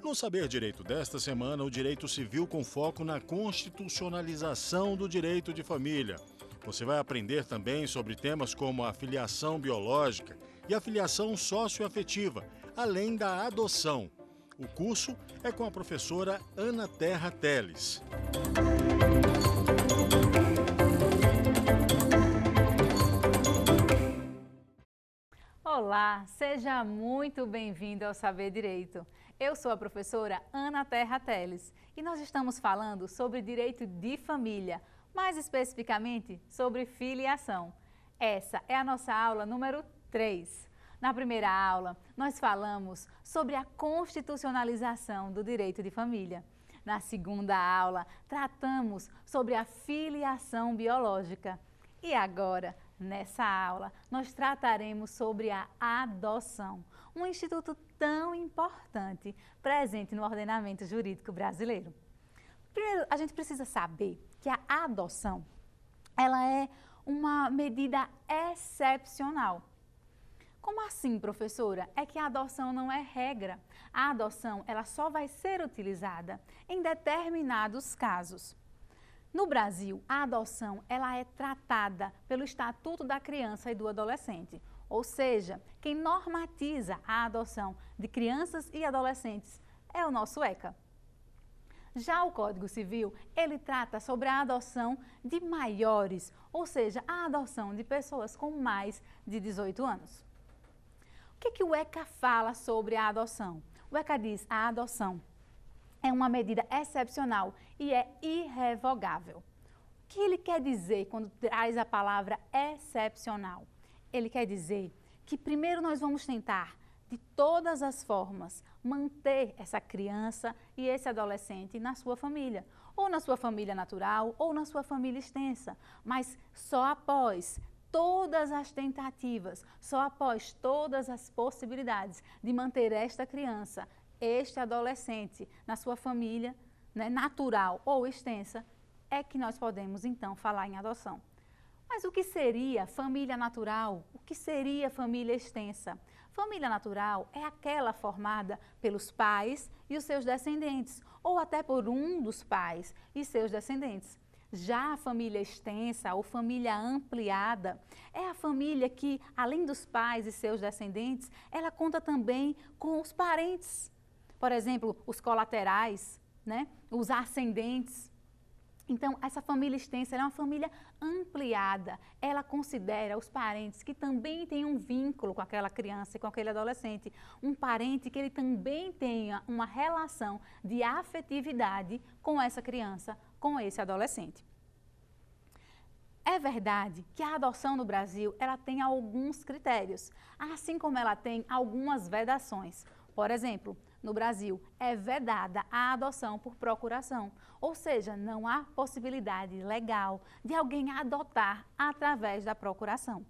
No Saber Direito desta semana, o direito civil com foco na constitucionalização do direito de família. Você vai aprender também sobre temas como a filiação biológica e a filiação socioafetiva, além da adoção. O curso é com a professora Ana Terra Teles. Olá, seja muito bem-vindo ao Saber Direito. Eu sou a professora Ana Terra Teles e nós estamos falando sobre direito de família, mais especificamente sobre filiação. Essa é a nossa aula número 3. Na primeira aula, nós falamos sobre a constitucionalização do direito de família. Na segunda aula, tratamos sobre a filiação biológica. E agora, nessa aula, nós trataremos sobre a adoção, um instituto tão importante presente no ordenamento jurídico brasileiro. Primeiro, a gente precisa saber que a adoção, ela é uma medida excepcional. Como assim, professora? É que a adoção não é regra. A adoção, ela só vai ser utilizada em determinados casos. No Brasil, a adoção ela é tratada pelo Estatuto da Criança e do Adolescente, ou seja, quem normatiza a adoção de crianças e adolescentes é o nosso ECA. Já o Código Civil, ele trata sobre a adoção de maiores, ou seja, a adoção de pessoas com mais de 18 anos. O que o ECA fala sobre a adoção? O ECA diz que a adoção é uma medida excepcional e é irrevogável. O que ele quer dizer quando traz a palavra excepcional? Ele quer dizer que primeiro nós vamos tentar, de todas as formas, manter essa criança e esse adolescente na sua família, ou na sua família natural, ou na sua família extensa, mas só após todas as tentativas, só após todas as possibilidades de manter esta criança, este adolescente na sua família, né, natural ou extensa, é que nós podemos então falar em adoção. Mas o que seria família natural? O que seria família extensa? Família natural é aquela formada pelos pais e os seus descendentes, ou até por um dos pais e seus descendentes. Já a família extensa ou família ampliada é a família que, além dos pais e seus descendentes, ela conta também com os parentes. Por exemplo, os colaterais, né? Os ascendentes. Então, essa família extensa é uma família ampliada. Ela considera os parentes que também têm um vínculo com aquela criança e com aquele adolescente. Um parente que ele também tenha uma relação de afetividade com essa criança, com esse adolescente. É verdade que a adoção no Brasil, ela tem alguns critérios, assim como ela tem algumas vedações. Por exemplo, no Brasil, é vedada a adoção por procuração, ou seja, não há possibilidade legal de alguém adotar através da procuração.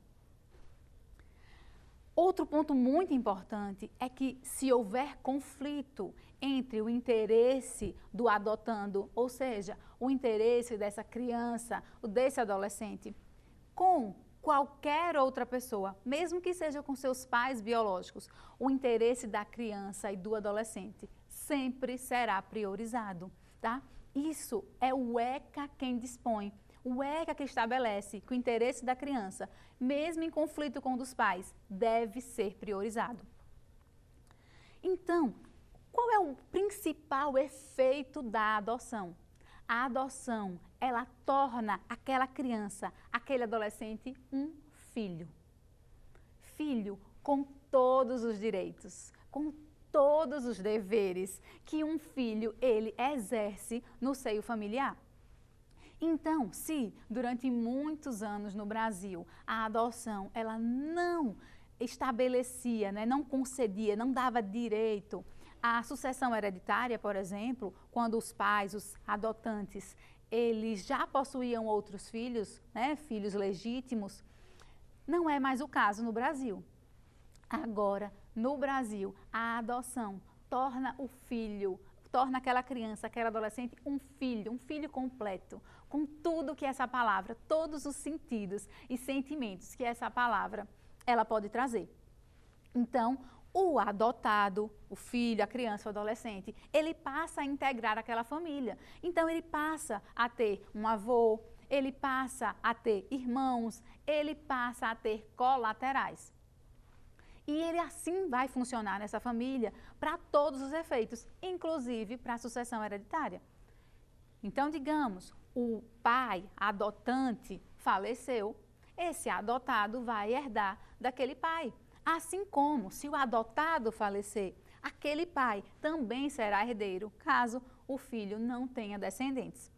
Outro ponto muito importante é que se houver conflito entre o interesse do adotando, ou seja, o interesse dessa criança, desse adolescente, com qualquer outra pessoa, mesmo que seja com seus pais biológicos, o interesse da criança e do adolescente sempre será priorizado, tá? Isso é o ECA quem dispõe, o ECA que estabelece que o interesse da criança, mesmo em conflito com o dos pais, deve ser priorizado. Então, qual é o principal efeito da adoção? A adoção, ela torna aquela criança, aquele adolescente, um filho. Filho com todos os direitos, com todos os deveres que um filho, ele exerce no seio familiar. Então, se durante muitos anos no Brasil a adoção, ela não estabelecia, né, não concedia, não dava direito à sucessão hereditária, por exemplo, quando os pais, os adotantes, eles já possuíam outros filhos, né, filhos legítimos, não é mais o caso no Brasil. Agora, no Brasil, a adoção torna o filho, torna aquela criança, aquele adolescente, um filho completo, com tudo que essa palavra, todos os sentidos e sentimentos que essa palavra, ela pode trazer. Então, O adotado, o filho, a criança, o adolescente, ele passa a integrar aquela família. Então, ele passa a ter um avô, ele passa a ter irmãos, ele passa a ter colaterais. E ele assim vai funcionar nessa família para todos os efeitos, inclusive para a sucessão hereditária. Então, digamos, o pai adotante faleceu, esse adotado vai herdar daquele pai. Assim como, se o adotado falecer, aquele pai também será herdeiro, caso o filho não tenha descendentes.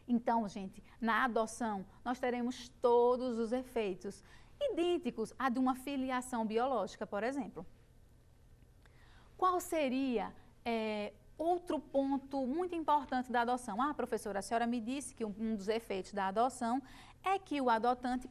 Então, gente, na adoção, nós teremos todos os efeitos idênticos a de uma filiação biológica, por exemplo. Qual seria outro ponto muito importante da adoção? Ah, professora, a senhora me disse que um dos efeitos da adoção é que o adotado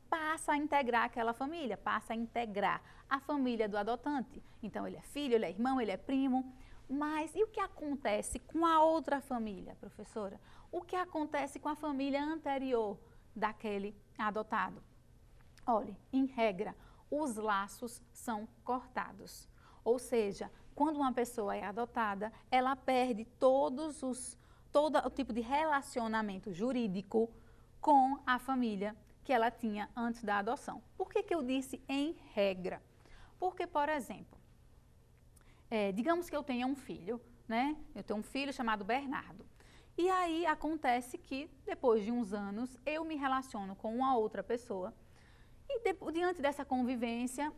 passa a integrar aquela família, passa a integrar a família do adotante. Então, ele é filho, ele é irmão, ele é primo. Mas e o que acontece com a outra família, professora? O que acontece com a família anterior daquele adotado? Olhe, em regra, os laços são cortados. Ou seja, quando uma pessoa é adotada, ela perde todo o tipo de relacionamento jurídico com a família que ela tinha antes da adoção. Por que eu disse em regra? Porque, por exemplo, digamos que eu tenha um filho, né? Eu tenho um filho chamado Bernardo. E aí acontece que, depois de uns anos, eu me relaciono com uma outra pessoa e, diante dessa convivência,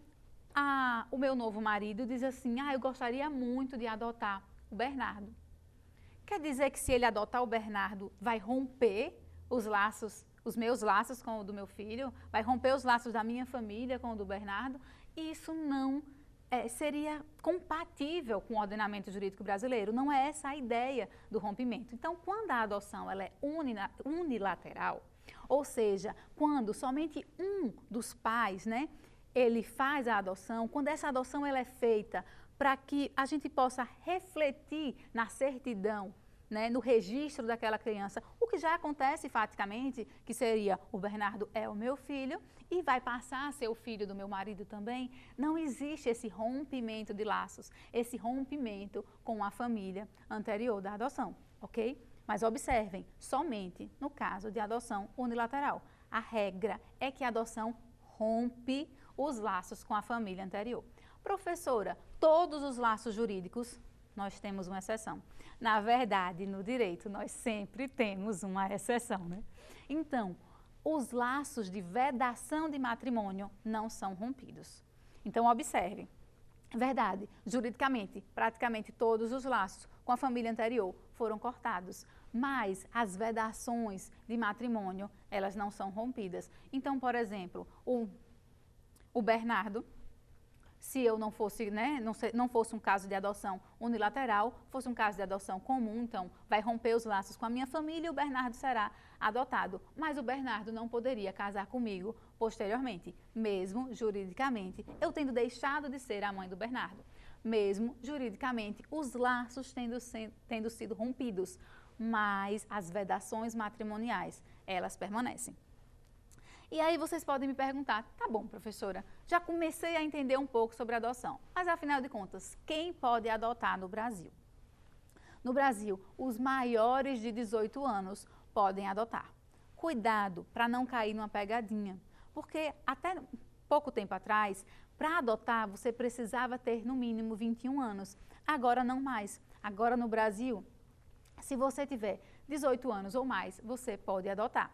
o meu novo marido diz assim, eu gostaria muito de adotar o Bernardo. Quer dizer que se ele adotar o Bernardo, vai romper os meus laços com o do meu filho, vai romper os laços da minha família com o do Bernardo, e isso não seria compatível com o ordenamento jurídico brasileiro. Não é essa a ideia do rompimento. Então, quando a adoção ela é unilateral, ou seja, quando somente um dos pais, né, ele faz a adoção, quando essa adoção ela é feita para que a gente possa refletir na certidão, né, no registro daquela criança, o que já acontece faticamente, que seria o Bernardo é o meu filho e vai passar a ser o filho do meu marido também, não existe esse rompimento de laços, esse rompimento com a família anterior da adoção, ok? Mas observem, somente no caso de adoção unilateral. A regra é que a adoção rompe os laços com a família anterior. Professora, todos os laços jurídicos, nós temos uma exceção. Na verdade, no direito, nós sempre temos uma exceção, né? Então, os laços de vedação de matrimônio não são rompidos. Então, observe. Verdade, juridicamente, praticamente todos os laços com a família anterior foram cortados, mas as vedações de matrimônio, elas não são rompidas. Então, por exemplo, o Bernardo, se eu não fosse, né, não fosse um caso de adoção unilateral, fosse um caso de adoção comum, então vai romper os laços com a minha família e o Bernardo será adotado. Mas o Bernardo não poderia casar comigo posteriormente, mesmo juridicamente, eu tendo deixado de ser a mãe do Bernardo. Mesmo juridicamente, os laços tendo sido rompidos, mas as vedações matrimoniais, elas permanecem. E aí vocês podem me perguntar, tá bom, professora, já comecei a entender um pouco sobre adoção, mas afinal de contas, quem pode adotar no Brasil? No Brasil, os maiores de 18 anos podem adotar. Cuidado para não cair numa pegadinha, porque até pouco tempo atrás, para adotar, você precisava ter no mínimo 21 anos. Agora não mais. Agora no Brasil, se você tiver 18 anos ou mais, você pode adotar.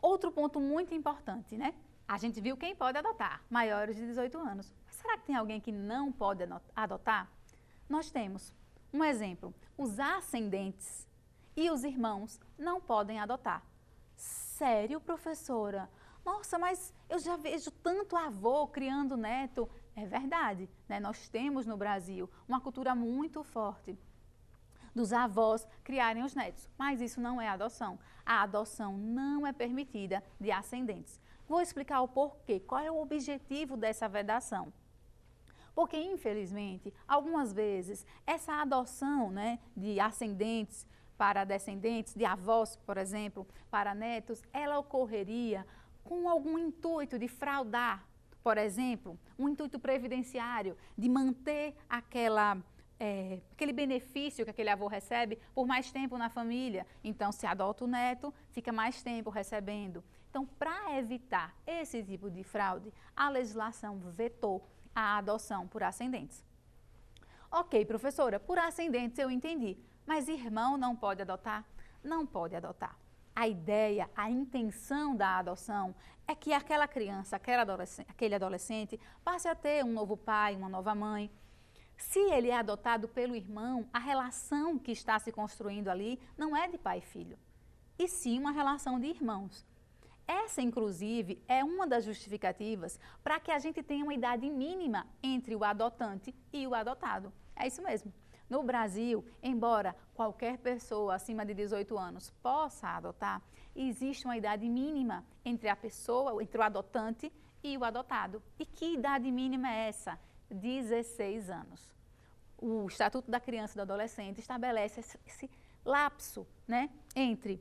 Outro ponto muito importante, né? A gente viu quem pode adotar, maiores de 18 anos. Mas será que tem alguém que não pode adotar? Nós temos um exemplo. Os ascendentes e os irmãos não podem adotar. Sério, professora? Nossa, mas eu já vejo tanto avô criando neto. É verdade, né? Nós temos no Brasil uma cultura muito forte dos avós criarem os netos, mas isso não é adoção. A adoção não é permitida de ascendentes. Vou explicar o porquê, qual é o objetivo dessa vedação. Porque, infelizmente, algumas vezes, essa adoção, né, de ascendentes para descendentes, de avós, por exemplo, para netos, ela ocorreria com algum intuito de fraudar por exemplo, um intuito previdenciário de manter aquele benefício que aquele avô recebe por mais tempo na família. Então, se adota o neto, fica mais tempo recebendo. Então, para evitar esse tipo de fraude, a legislação vetou a adoção por ascendentes. Ok, professora, por ascendentes eu entendi, mas irmão não pode adotar? Não pode adotar. A ideia, a intenção da adoção é que aquela criança, aquele adolescente passe a ter um novo pai, uma nova mãe. Se ele é adotado pelo irmão, a relação que está se construindo ali não é de pai e filho, e sim uma relação de irmãos. Essa, inclusive, é uma das justificativas para que a gente tenha uma idade mínima entre o adotante e o adotado. É isso mesmo. No Brasil, embora qualquer pessoa acima de 18 anos possa adotar, existe uma idade mínima entre a pessoa, entre o adotante e o adotado. E que idade mínima é essa? 16 anos. O Estatuto da Criança e do Adolescente estabelece esse lapso, né, entre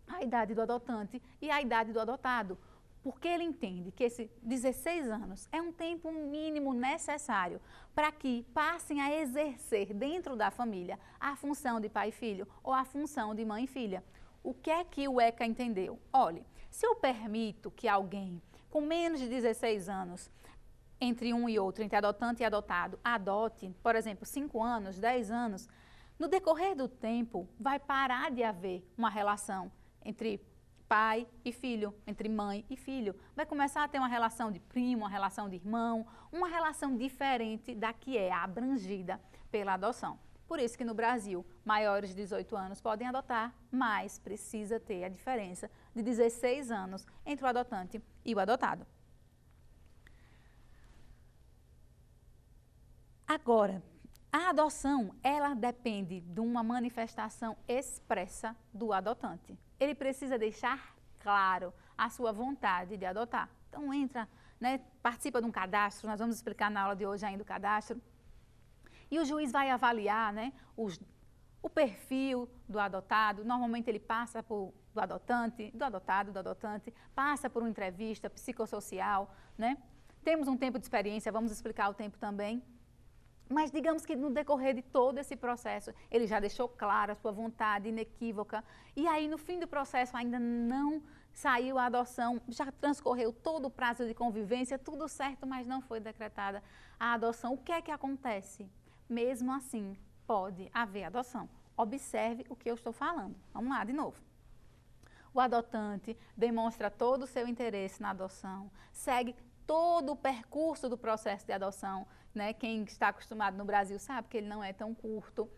a idade do adotante e a idade do adotado, porque ele entende que esse 16 anos é um tempo mínimo necessário para que passem a exercer dentro da família a função de pai e filho ou a função de mãe e filha. O que é que o ECA entendeu? Olha, se eu permito que alguém com menos de 16 anos, entre um e outro, entre adotante e adotado, adote, por exemplo, 5 anos, 10 anos, no decorrer do tempo vai parar de haver uma relação entre pai e filho, entre mãe e filho. Vai começar a ter uma relação de primo, uma relação de irmão, uma relação diferente da que é abrangida pela adoção. Por isso que no Brasil, maiores de 18 anos podem adotar, mas precisa ter a diferença de 16 anos entre o adotante e o adotado. Agora, a adoção, ela depende de uma manifestação expressa do adotante. Ele precisa deixar claro a sua vontade de adotar. Então entra, né, participa de um cadastro, nós vamos explicar na aula de hoje ainda o cadastro. E o juiz vai avaliar, né, o perfil do adotado. Normalmente ele passa do adotante, passa por uma entrevista psicossocial, né? Temos um tempo de experiência, vamos explicar o tempo também. Mas digamos que no decorrer de todo esse processo, ele já deixou clara a sua vontade inequívoca, e aí no fim do processo ainda não saiu a adoção, já transcorreu todo o prazo de convivência, tudo certo, mas não foi decretada a adoção. O que é que acontece? Mesmo assim, pode haver adoção. Observe o que eu estou falando. Vamos lá de novo. O adotante demonstra todo o seu interesse na adoção, segue todo o percurso do processo de adoção, né? Quem está acostumado no Brasil sabe que ele não é tão curto.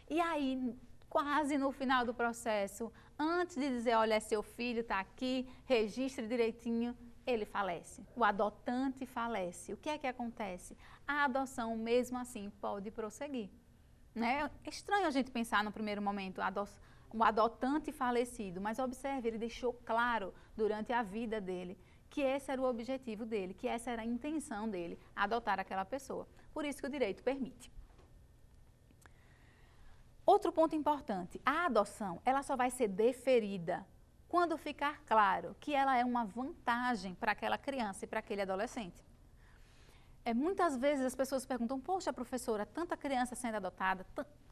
E aí, quase no final do processo, antes de dizer, olha, é seu filho, está aqui, registre direitinho, ele falece. O adotante falece. O que é que acontece? A adoção, mesmo assim, pode prosseguir. Né? É estranho a gente pensar no primeiro momento, um adotante falecido, mas observe, ele deixou claro durante a vida dele que esse era o objetivo dele, que essa era a intenção dele, adotar aquela pessoa. Por isso que o direito permite. Outro ponto importante, a adoção, ela só vai ser deferida quando ficar claro que ela é uma vantagem para aquela criança e para aquele adolescente. Muitas vezes as pessoas perguntam, poxa, professora, tanta criança sendo adotada,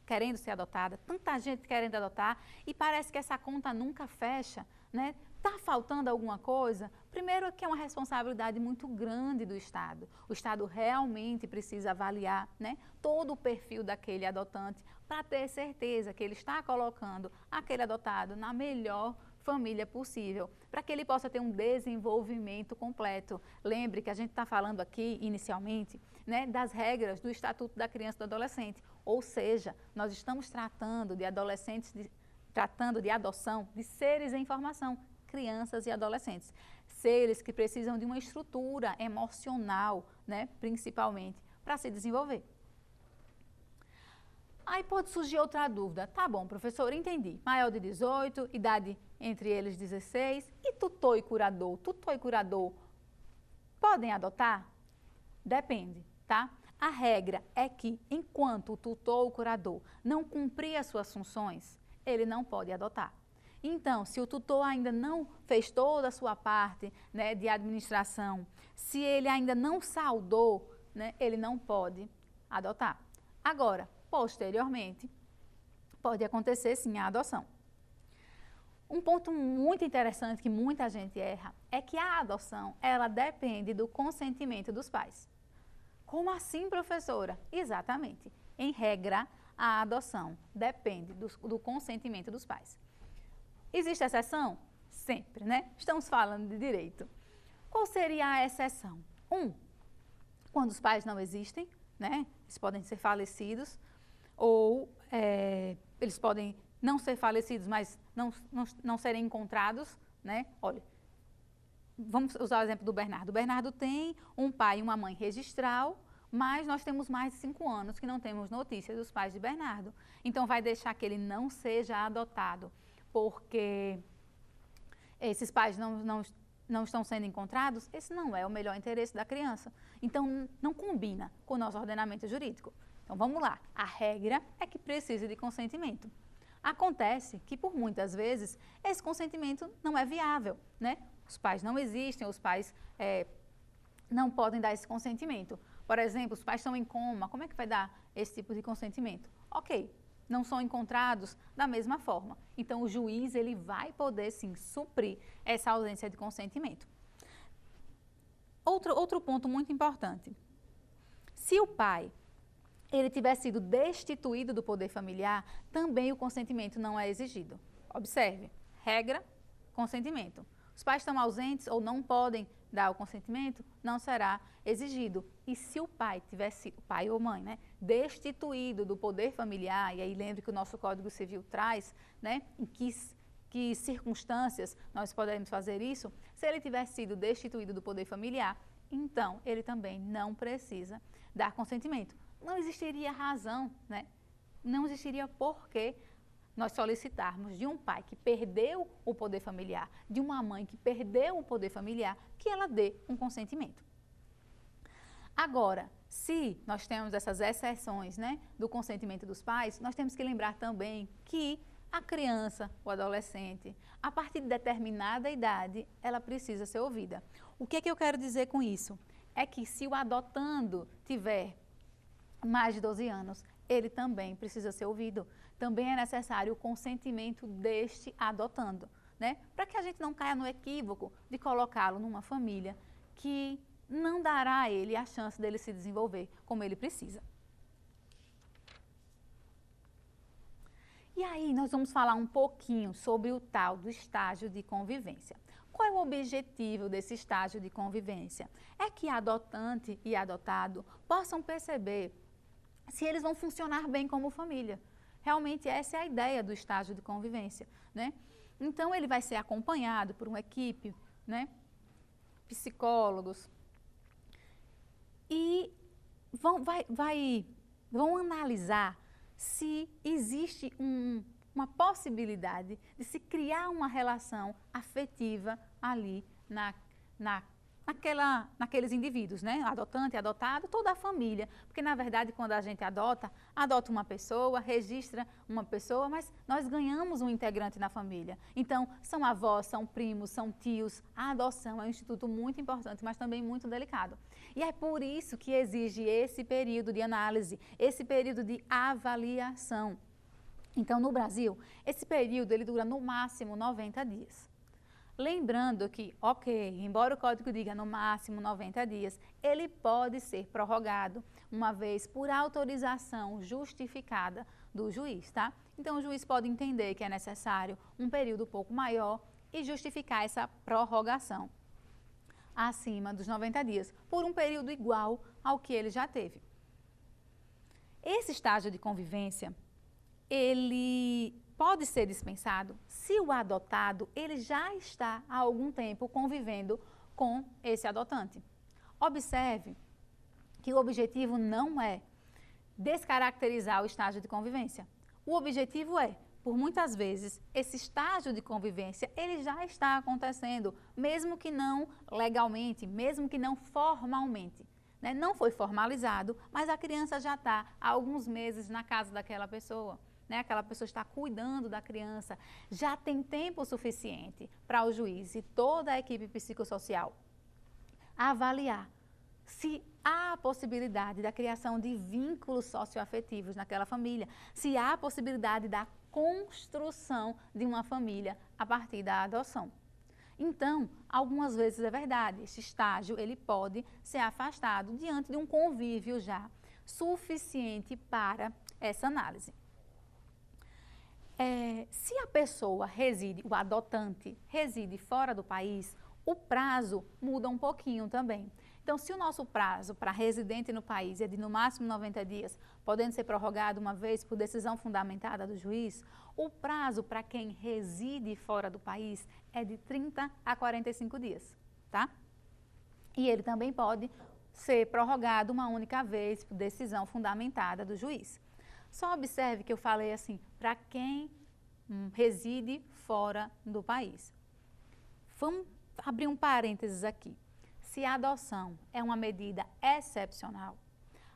querendo ser adotada, tanta gente querendo adotar, e parece que essa conta nunca fecha, né? Está faltando alguma coisa? Primeiro que é uma responsabilidade muito grande do Estado. O Estado realmente precisa avaliar, né, todo o perfil daquele adotante para ter certeza que ele está colocando aquele adotado na melhor família possível, para que ele possa ter um desenvolvimento completo. Lembre que a gente está falando aqui, inicialmente, né, das regras do Estatuto da Criança e do Adolescente, ou seja, nós estamos tratando de adolescentes, tratando de adoção de seres em formação, crianças e adolescentes, seres que precisam de uma estrutura emocional, né, principalmente, para se desenvolver. Aí pode surgir outra dúvida. Tá bom, professor, entendi. Maior de 18, idade entre eles 16, e tutor e curador? Tutor e curador podem adotar? Depende, tá? A regra é que, enquanto o tutor ou curador não cumprir as suas funções, ele não pode adotar. Então, se o tutor ainda não fez toda a sua parte, né, de administração, se ele ainda não saldou, né, ele não pode adotar. Agora, posteriormente, pode acontecer sim a adoção. Um ponto muito interessante que muita gente erra é que a adoção, ela depende do consentimento dos pais. Como assim, professora? Exatamente. Em regra, a adoção depende do consentimento dos pais. Existe exceção? Sempre, né? Estamos falando de direito. Qual seria a exceção? Quando os pais não existem, né? Eles podem ser falecidos, ou eles podem não ser falecidos, mas não serem encontrados, né? Olha, vamos usar o exemplo do Bernardo. O Bernardo tem um pai e uma mãe registral, mas nós temos mais de 5 anos que não temos notícias dos pais de Bernardo. Então, vai deixar que ele não seja adotado, porque esses pais não estão sendo encontrados. Esse não é o melhor interesse da criança. Então, não combina com o nosso ordenamento jurídico. Então, vamos lá. A regra é que precisa de consentimento. Acontece que, por muitas vezes, esse consentimento não é viável, né? Os pais não existem, os pais não podem dar esse consentimento. Por exemplo, os pais estão em coma, como é que vai dar esse tipo de consentimento? Ok, não são encontrados da mesma forma. Então, o juiz ele vai poder, sim, suprir essa ausência de consentimento. Outro ponto muito importante. Se o pai ele tiver sido destituído do poder familiar, também o consentimento não é exigido. Observe, regra, consentimento. Os pais estão ausentes ou não podem dar o consentimento, não será exigido. E se o pai tiver sido, pai ou mãe, né, destituído do poder familiar, e aí lembre que o nosso Código Civil traz, né, em que circunstâncias nós podemos fazer isso, se ele tiver sido destituído do poder familiar, então ele também não precisa dar consentimento. Não existiria razão, né? Não existiria porquê nós solicitarmos de um pai que perdeu o poder familiar, de uma mãe que perdeu o poder familiar, que ela dê um consentimento. Agora, se nós temos essas exceções, né, do consentimento dos pais, nós temos que lembrar também que a criança, o adolescente, a partir de determinada idade, ela precisa ser ouvida. O que eu quero dizer com isso? É que se o adotando tiver mais de 12 anos, ele também precisa ser ouvido. Também é necessário o consentimento deste adotando, né? Para que a gente não caia no equívoco de colocá-lo numa família que não dará a ele a chance dele se desenvolver como ele precisa. E aí nós vamos falar um pouquinho sobre o tal do estágio de convivência. Qual é o objetivo desse estágio de convivência? É que adotante e adotado possam perceber se eles vão funcionar bem como família. Realmente essa é a ideia do estágio de convivência, né? Então ele vai ser acompanhado por uma equipe, né? Psicólogos, e vão analisar se existe uma possibilidade de se criar uma relação afetiva ali naqueles indivíduos, né? Adotante, adotado, toda a família. Porque, na verdade, quando a gente adota uma pessoa, registra uma pessoa, mas nós ganhamos um integrante na família. Então, são avós, são primos, são tios. A adoção é um instituto muito importante, mas também muito delicado. E é por isso que exige esse período de análise, esse período de avaliação. Então, no Brasil, esse período ele dura no máximo 90 dias. Lembrando que, embora o código diga no máximo 90 dias, ele pode ser prorrogado uma vez por autorização justificada do juiz, tá? Então, o juiz pode entender que é necessário um período um pouco maior e justificar essa prorrogação acima dos 90 dias, por um período igual ao que ele já teve. Esse estágio de convivência, ele pode ser dispensado se o adotado ele já está há algum tempo convivendo com esse adotante. Observe que o objetivo não é descaracterizar o estágio de convivência. O objetivo é, por muitas vezes, esse estágio de convivência ele já está acontecendo, mesmo que não legalmente, mesmo que não formalmente. Não foi formalizado, mas a criança já está há alguns meses na casa daquela pessoa. né, aquela pessoa está cuidando da criança, já tem tempo suficiente para o juiz e toda a equipe psicossocial avaliar se há a possibilidade da criação de vínculos socioafetivos naquela família, se há a possibilidade da construção de uma família a partir da adoção. Então, algumas vezes é verdade, este estágio ele pode ser afastado diante de um convívio já suficiente para essa análise. Se a pessoa reside, o adotante reside fora do país, o prazo muda um pouquinho também. Então, se o nosso prazo para residente no país é de no máximo 90 dias, podendo ser prorrogado uma vez por decisão fundamentada do juiz, o prazo para quem reside fora do país é de 30 a 45 dias, tá? E ele também pode ser prorrogado uma única vez por decisão fundamentada do juiz. Só observe que eu falei assim, para quem reside fora do país. Vamos abrir um parênteses aqui. Se a adoção é uma medida excepcional,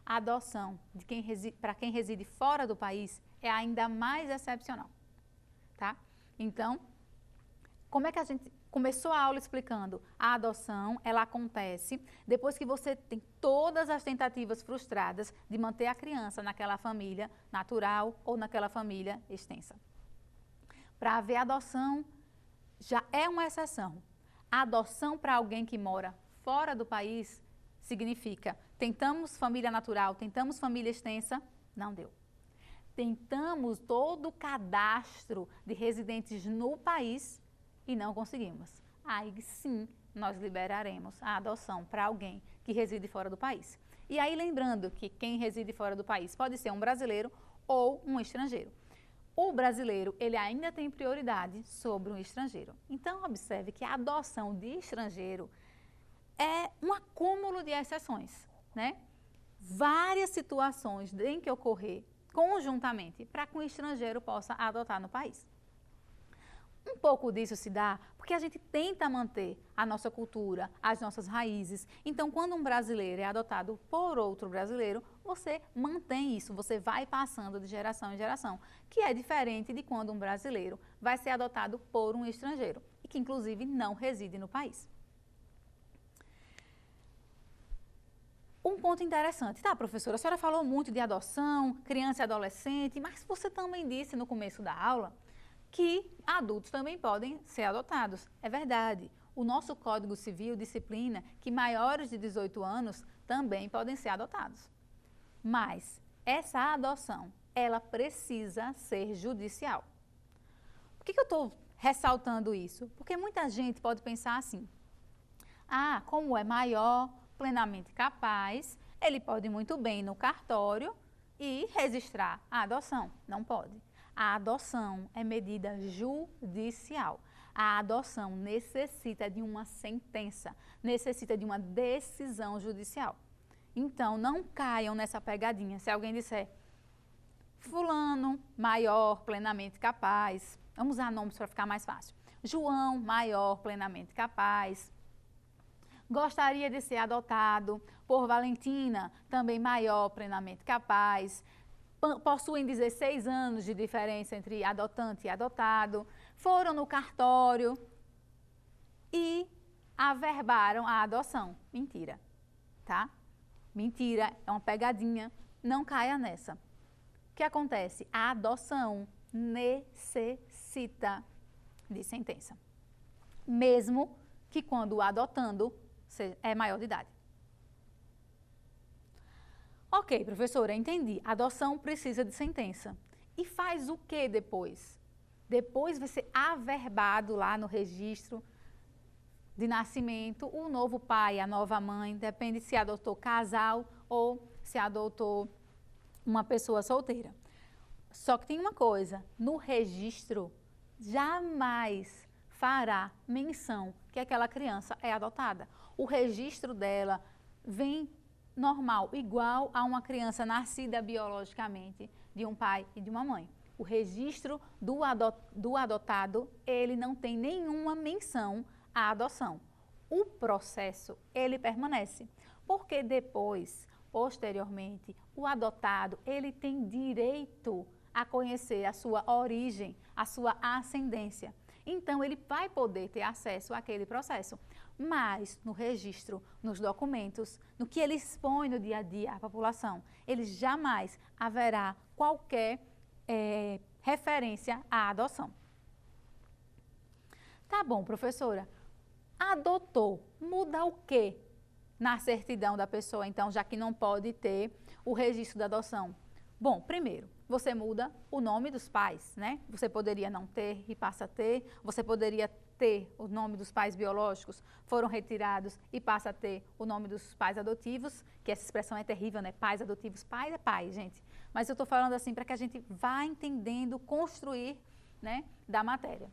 a adoção de para quem reside fora do país é ainda mais excepcional, tá? Então, como é que a gente começou a aula explicando? A adoção, ela acontece depois que você tem todas as tentativas frustradas de manter a criança naquela família natural ou naquela família extensa. Para haver adoção, já é uma exceção. A adoção para alguém que mora fora do país significa tentamos família natural, tentamos família extensa, não deu. Tentamos todo o cadastro de residentes no país e não conseguimos. Aí sim, nós liberaremos a adoção para alguém que reside fora do país. E aí lembrando que quem reside fora do país pode ser um brasileiro ou um estrangeiro. O brasileiro, ele ainda tem prioridade sobre um estrangeiro. Então, observe que a adoção de estrangeiro é um acúmulo de exceções, né? Várias situações têm que ocorrer conjuntamente para que um estrangeiro possa adotar no país. Um pouco disso se dá porque a gente tenta manter a nossa cultura, as nossas raízes. Então, quando um brasileiro é adotado por outro brasileiro, você mantém isso, você vai passando de geração em geração, que é diferente de quando um brasileiro vai ser adotado por um estrangeiro, e que inclusive não reside no país. Um ponto interessante, tá, professora? A senhora falou muito de adoção, criança e adolescente, mas você também disse no começo da aula que adultos também podem ser adotados. É verdade. O nosso Código Civil disciplina que maiores de 18 anos também podem ser adotados. Mas essa adoção, ela precisa ser judicial. Por que eu estou ressaltando isso? Porque muita gente pode pensar assim, como é maior, plenamente capaz, ele pode muito bem ir no cartório e registrar a adoção. Não pode. A adoção é medida judicial. A adoção necessita de uma sentença, necessita de uma decisão judicial. Então, não caiam nessa pegadinha. Se alguém disser, fulano, maior, plenamente capaz, vamos usar nomes para ficar mais fácil. João, maior, plenamente capaz, gostaria de ser adotado por Valentina, também maior, plenamente capaz, possuem 16 anos de diferença entre adotante e adotado, foram no cartório e averbaram a adoção. Mentira, tá? Mentira, é uma pegadinha, não caia nessa. O que acontece? A adoção necessita de sentença, mesmo que quando o adotando é maior de idade. Ok, professora, entendi. A adoção precisa de sentença. E faz o que depois? Depois vai ser averbado lá no registro de nascimento o novo pai, a nova mãe, depende se adotou casal ou se adotou uma pessoa solteira. Só que tem uma coisa, no registro jamais fará menção que aquela criança é adotada. O registro dela vem normal, igual a uma criança nascida biologicamente de um pai e de uma mãe. O registro do adotado, ele não tem nenhuma menção à adoção. O processo, ele permanece, porque depois, posteriormente, o adotado, ele tem direito a conhecer a sua origem, a sua ascendência. Então, ele vai poder ter acesso àquele processo. Mas, no registro, nos documentos, no que ele expõe no dia a dia à população, ele jamais haverá qualquer referência à adoção. Tá bom, professora. Adotou, muda o quê na certidão da pessoa, então, já que não pode ter o registro da adoção? Bom, primeiro, você muda o nome dos pais, né? Você poderia não ter e passa a ter, você poderia ter o nome dos pais biológicos, foram retirados e passa a ter o nome dos pais adotivos, que essa expressão é terrível, né? Pais adotivos, pai é pai, gente. Mas eu estou falando assim para que a gente vá entendendo, construir, né, da matéria.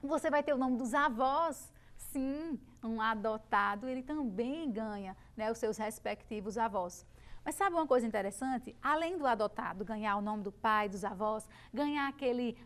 Você vai ter o nome dos avós. Sim, um adotado, ele também ganha, né, os seus respectivos avós. Mas sabe uma coisa interessante? Além do adotado ganhar o nome do pai, dos avós, ganhar aquele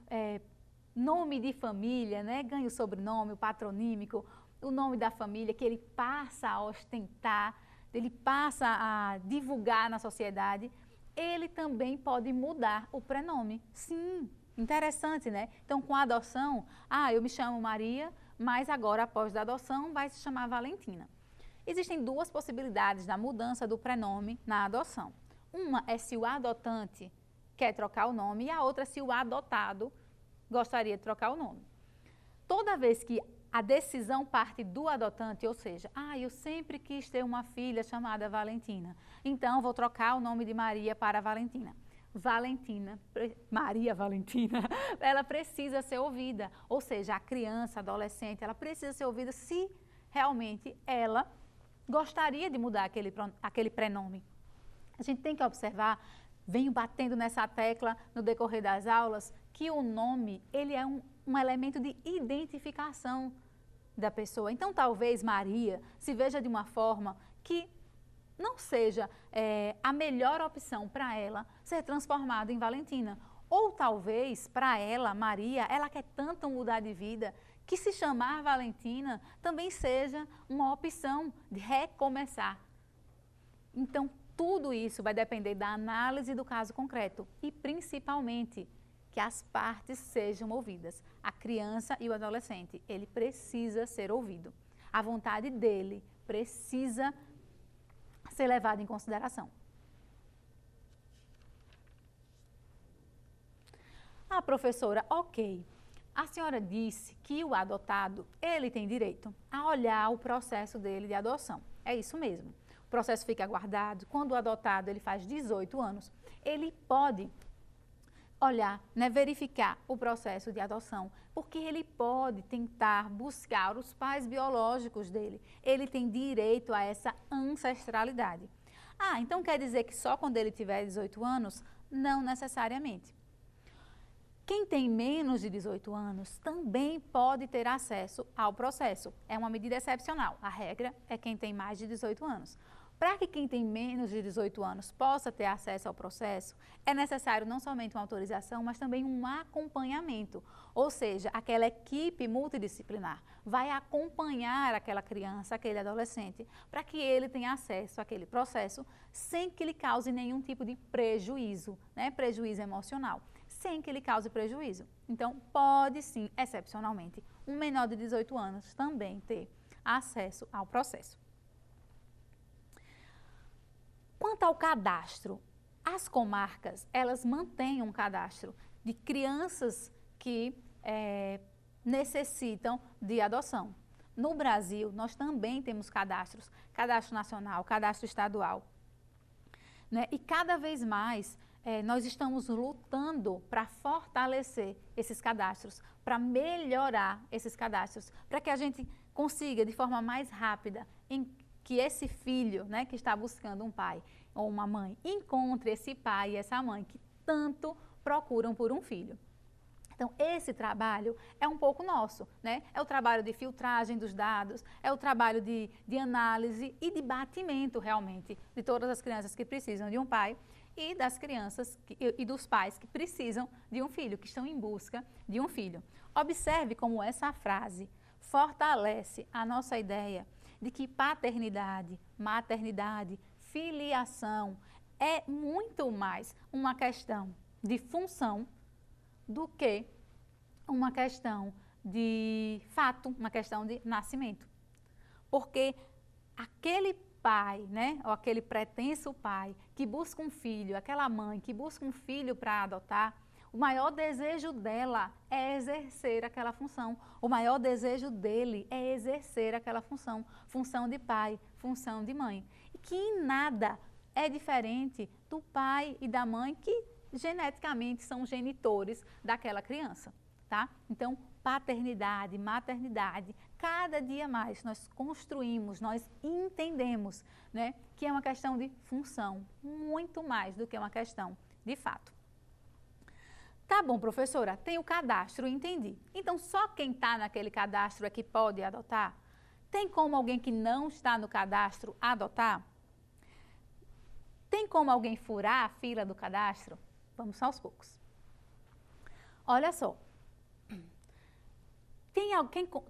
nome de família, né, ganha o sobrenome, o patronímico, o nome da família que ele passa a ostentar, ele passa a divulgar na sociedade, ele também pode mudar o prenome. Sim, interessante, né? Então, com a adoção, eu me chamo Maria, mas agora, após a adoção, vai se chamar Valentina. Existem duas possibilidades da mudança do prenome na adoção. Uma é se o adotante quer trocar o nome e a outra é se o adotado gostaria de trocar o nome. Toda vez que a decisão parte do adotante, ou seja, eu sempre quis ter uma filha chamada Valentina, então vou trocar o nome de Maria para Valentina. Maria Valentina, ela precisa ser ouvida, ou seja, a criança, a adolescente, ela precisa ser ouvida se realmente ela gostaria de mudar aquele prenome. A gente tem que observar, venho batendo nessa tecla no decorrer das aulas, que o nome, ele é um elemento de identificação da pessoa. Então, talvez Maria se veja de uma forma que não seja a melhor opção para ela ser transformada em Valentina. Ou talvez, para ela, Maria, ela quer tanto mudar de vida, que se chamar Valentina também seja uma opção de recomeçar. Então, tudo isso vai depender da análise do caso concreto e, principalmente, que as partes sejam ouvidas. A criança e o adolescente, ele precisa ser ouvido. A vontade dele precisa ser levada em consideração. Professora, ok. A senhora disse que o adotado, ele tem direito a olhar o processo dele de adoção. É isso mesmo. O processo fica guardado. Quando o adotado ele faz 18 anos, ele pode olhar, né, verificar o processo de adoção, porque ele pode tentar buscar os pais biológicos dele. Ele tem direito a essa ancestralidade. Então quer dizer que só quando ele tiver 18 anos? Não necessariamente. Quem tem menos de 18 anos também pode ter acesso ao processo. É uma medida excepcional. A regra é quem tem mais de 18 anos. Para que quem tem menos de 18 anos possa ter acesso ao processo, é necessário não somente uma autorização, mas também um acompanhamento. Ou seja, aquela equipe multidisciplinar vai acompanhar aquela criança, aquele adolescente, para que ele tenha acesso àquele processo sem que lhe cause nenhum tipo de prejuízo, né? Prejuízo emocional, sem que lhe cause prejuízo. Então, pode sim, excepcionalmente, um menor de 18 anos também ter acesso ao processo. Quanto ao cadastro, as comarcas, elas mantêm um cadastro de crianças que necessitam de adoção. No Brasil, nós também temos cadastros, cadastro nacional, cadastro estadual, né? E cada vez mais nós estamos lutando para fortalecer esses cadastros, para melhorar esses cadastros, para que a gente consiga, de forma mais rápida, que esse filho, né, que está buscando um pai ou uma mãe, encontre esse pai e essa mãe que tanto procuram por um filho. Então, esse trabalho é um pouco nosso, né? É o trabalho de filtragem dos dados, é o trabalho de análise e de batimento, realmente, de todas as crianças que precisam de um pai e das crianças e dos pais que precisam de um filho, que estão em busca de um filho. Observe como essa frase fortalece a nossa ideia de que paternidade, maternidade, filiação é muito mais uma questão de função do que uma questão de fato, uma questão de nascimento. Porque aquele pai, né, ou aquele pretenso pai que busca um filho, aquela mãe que busca um filho para adotar, o maior desejo dela é exercer aquela função. O maior desejo dele é exercer aquela função. Função de pai, função de mãe. E que em nada é diferente do pai e da mãe que geneticamente são genitores daquela criança, tá? Então, paternidade, maternidade, cada dia mais nós construímos, nós entendemos, né, que é uma questão de função, muito mais do que uma questão de fato. Tá bom, professora, tem o cadastro, entendi. Então, só quem está naquele cadastro é que pode adotar? Tem como alguém que não está no cadastro adotar? Tem como alguém furar a fila do cadastro? Vamos aos poucos. Olha só.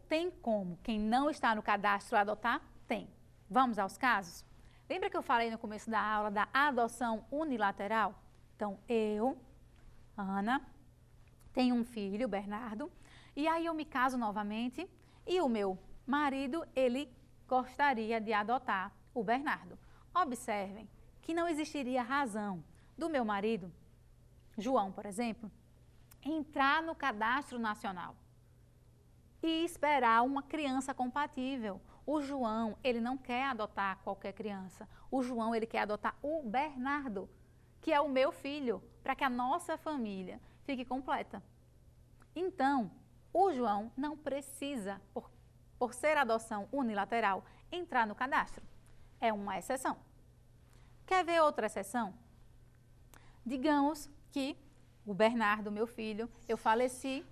Tem como quem não está no cadastro adotar? Tem. Vamos aos casos? Lembra que eu falei no começo da aula da adoção unilateral? Então, eu, Ana, tenho um filho, Bernardo, e aí eu me caso novamente e o meu marido, ele gostaria de adotar o Bernardo. Observem que não existiria razão do meu marido, João, por exemplo, entrar no cadastro nacional e esperar uma criança compatível. O João, ele não quer adotar qualquer criança. O João, ele quer adotar o Bernardo, que é o meu filho, para que a nossa família fique completa. Então, o João não precisa, por ser adoção unilateral, entrar no cadastro. É uma exceção. Quer ver outra exceção? Digamos que o Bernardo, meu filho, eu faleci,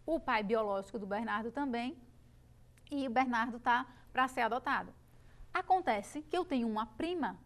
o pai biológico do Bernardo também, e o Bernardo está para ser adotado. Acontece que eu tenho uma prima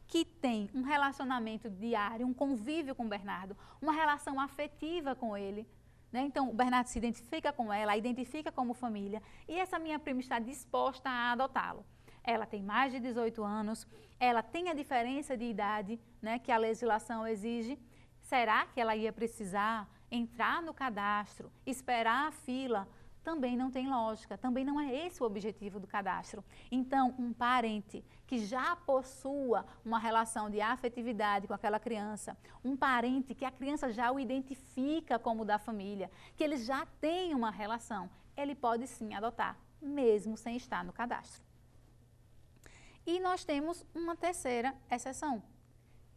que tem um relacionamento diário, um convívio com o Bernardo, uma relação afetiva com ele, né? Então, o Bernardo se identifica com ela, a identifica como família, e essa minha prima está disposta a adotá-lo. Ela tem mais de 18 anos, ela tem a diferença de idade, né, que a legislação exige. Será que ela ia precisar entrar no cadastro, esperar a fila? Também não tem lógica, também não é esse o objetivo do cadastro. Então, um parente que já possua uma relação de afetividade com aquela criança, um parente que a criança já o identifica como da família, que ele já tem uma relação, ele pode sim adotar, mesmo sem estar no cadastro. E nós temos uma terceira exceção,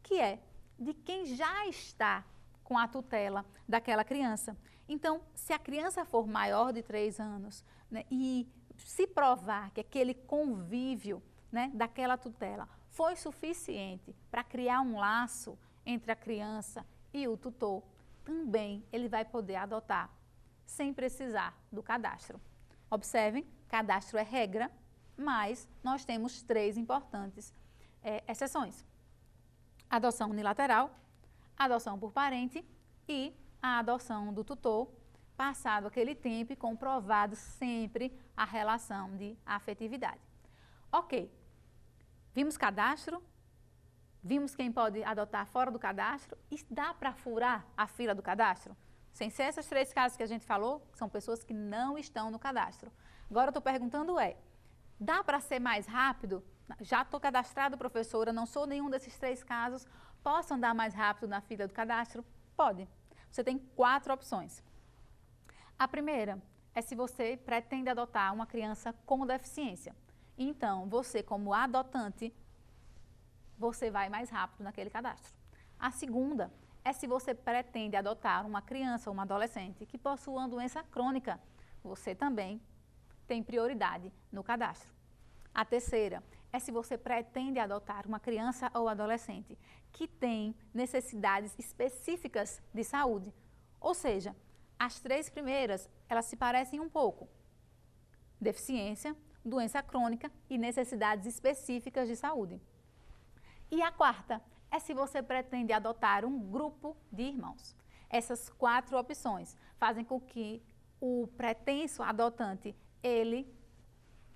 que é de quem já está com a tutela daquela criança. Então, se a criança for maior de 3 anos, né, e se provar que aquele convívio, né, daquela tutela foi suficiente para criar um laço entre a criança e o tutor, também ele vai poder adotar sem precisar do cadastro. Observem, cadastro é regra, mas nós temos 3 importantes exceções. Adoção unilateral, adoção por parente e a adoção do tutor, passado aquele tempo e comprovado sempre a relação de afetividade. Ok, vimos cadastro, vimos quem pode adotar fora do cadastro e dá para furar a fila do cadastro? Sem ser esses 3 casos que a gente falou, que são pessoas que não estão no cadastro. Agora eu estou perguntando dá para ser mais rápido? Já estou cadastrado, professora, não sou nenhum desses 3 casos, posso andar mais rápido na fila do cadastro? Pode. Você tem 4 opções. A primeira é se você pretende adotar uma criança com deficiência. Então, você como adotante, você vai mais rápido naquele cadastro. A segunda é se você pretende adotar uma criança ou uma adolescente que possua uma doença crônica. Você também tem prioridade no cadastro. A terceira é se você pretende adotar uma criança ou adolescente que tem necessidades específicas de saúde. Ou seja, as 3 primeiras, elas se parecem um pouco. Deficiência, doença crônica e necessidades específicas de saúde. E a quarta é se você pretende adotar um grupo de irmãos. Essas 4 opções fazem com que o pretenso adotante, ele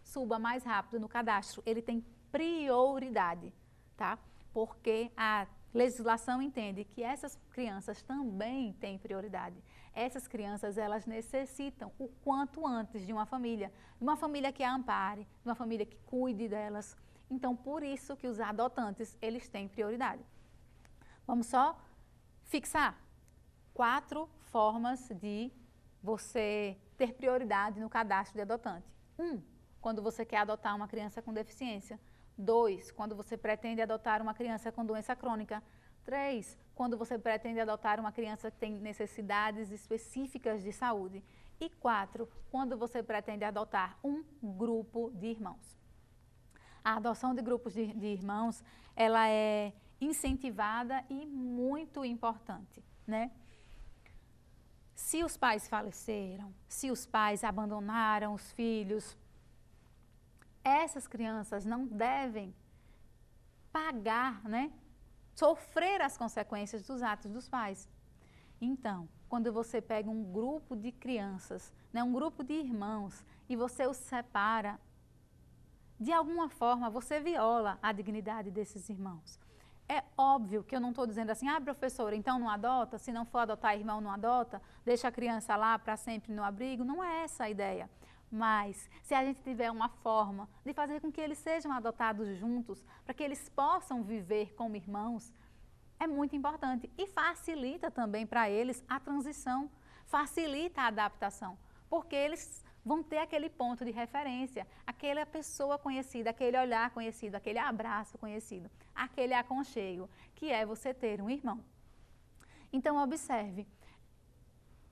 suba mais rápido no cadastro, ele tem prioridade, tá? Porque legislação entende que essas crianças também têm prioridade. Essas crianças, elas necessitam o quanto antes de uma família que a ampare, de uma família que cuide delas. Então, por isso que os adotantes, eles têm prioridade. Vamos só fixar 4 formas de você ter prioridade no cadastro de adotante. 1, quando você quer adotar uma criança com deficiência. 2, quando você pretende adotar uma criança com doença crônica. 3, quando você pretende adotar uma criança que tem necessidades específicas de saúde. E 4, quando você pretende adotar um grupo de irmãos. A adoção de grupos de irmãos, ela é incentivada e muito importante, né? Se os pais faleceram, se os pais abandonaram os filhos, essas crianças não devem pagar, né? Sofrer as consequências dos atos dos pais. Então, quando você pega um grupo de crianças, né, um grupo de irmãos, e você os separa, de alguma forma você viola a dignidade desses irmãos. É óbvio que eu não estou dizendo assim, professora, então não adota, se não for adotar irmão, não adota, deixa a criança lá para sempre no abrigo. Não é essa a ideia. Mas, se a gente tiver uma forma de fazer com que eles sejam adotados juntos, para que eles possam viver como irmãos, é muito importante. E facilita também para eles a transição, facilita a adaptação, porque eles vão ter aquele ponto de referência, aquela pessoa conhecida, aquele olhar conhecido, aquele abraço conhecido, aquele aconchego, que é você ter um irmão. Então, observe,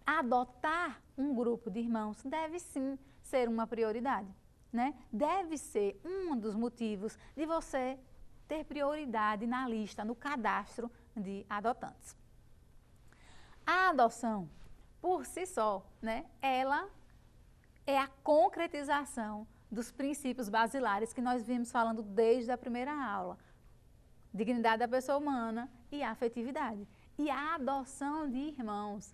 adotar um grupo de irmãos deve sim ser uma prioridade, né? Deve ser um dos motivos de você ter prioridade na lista, no cadastro de adotantes. A adoção, por si só, né, ela é a concretização dos princípios basilares que nós vimos falando desde a primeira aula. Dignidade da pessoa humana e afetividade. E a adoção de irmãos,